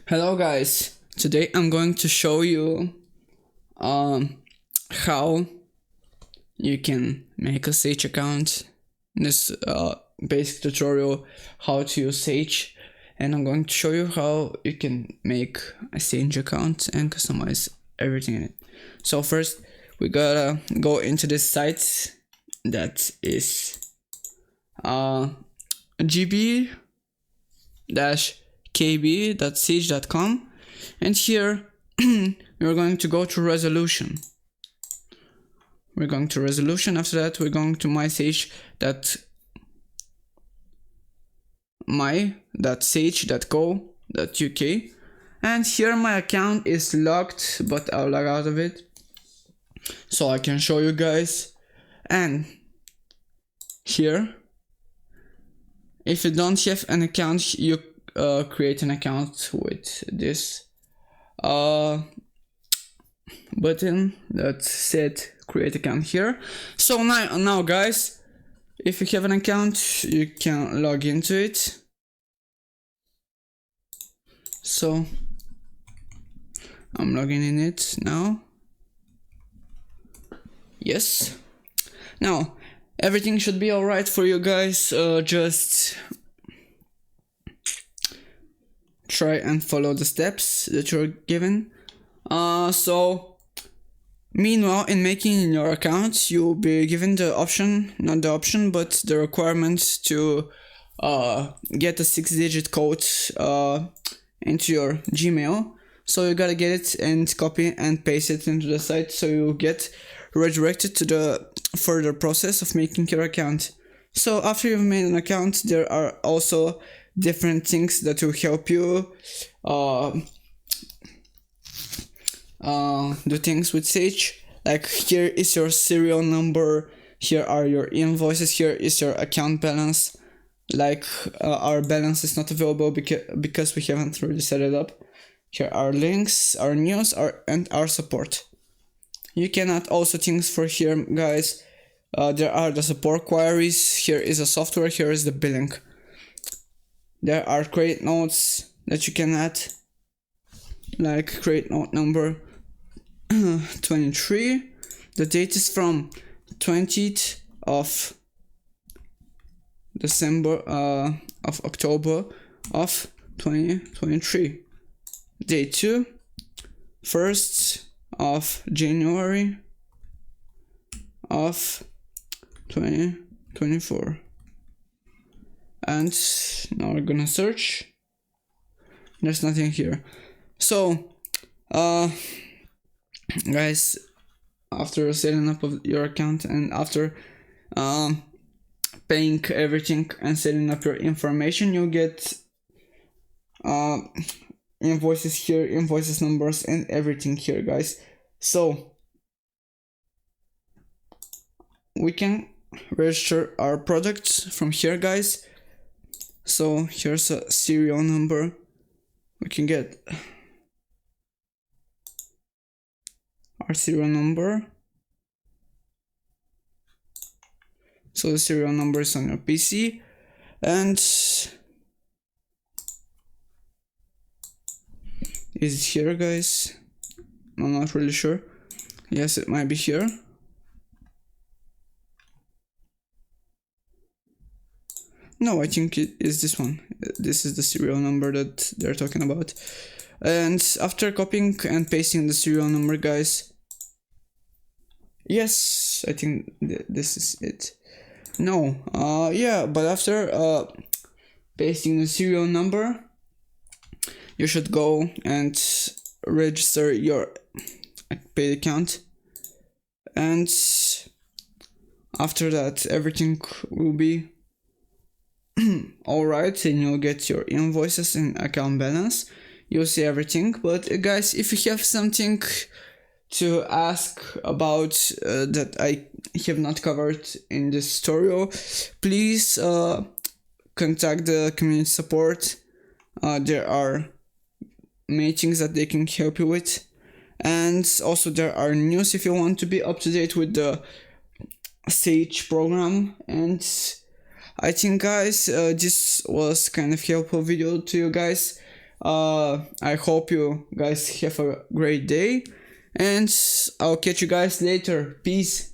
Hello guys, today I'm going to show you how you can make a Sage account. This basic tutorial how to use Sage, and I'm going to show you how you can make a Sage account and customize everything in it. So first we gotta go into this site that is gb-kb.sage.com, and here we're going to go to resolution. We're going to resolution. After that we're going to my.sage.co.uk, and here my account is locked, but I'll log out of it so I can show you guys. And here, if you don't have an account, you create an account with this button that said create account here. So now guys, if you have an account, you can log into it. So I'm logging in it now. Yes. Now everything should be alright for you guys. Just try and follow the steps that you're given. So meanwhile, in making your account, you'll be given the option, not the option, but the requirement to get a 6-digit code into your Gmail. So you gotta get it and copy and paste it into the site, so you get redirected to the further process of making your account. So after you've made an account, there are also different things that will help you do things with Sage. Like, here is your serial number, here are your invoices, here is your account balance. Like, our balance is not available because we haven't really set it up. Here are links, our news, and our support. You can add also things for here, guys. There are the support queries, here is the software, here is the billing. There are create notes that you can add, like create note number 23. The date is from 20th of December of October of 2023. Day 2, 1st of January of 2024. And now we're gonna search. There's nothing here. So guys, after setting up of your account and after paying everything and setting up your information, you get invoices here, invoices numbers, and everything here, guys. So we can register our products from here, guys. So here's a serial number. We can get our serial number. So the serial number is on your PC, and is it here, guys? I'm not really sure. Yes, it might be here. No, I think it is this one. This is the serial number that they're talking about. And after copying and pasting the serial number, guys, yes, I think this is it. No, yeah, but after pasting the serial number, you should go and register your paid account, and after that everything will be alright, and you'll get your invoices and account balance. You'll see everything. But guys, if you have something to ask about that I have not covered in this tutorial, please contact the community support. There are many things that they can help you with, and also there are news if you want to be up to date with the Sage program. And I think, guys, this was kind of helpful video to you guys. I hope you guys have a great day, and I'll catch you guys later. Peace.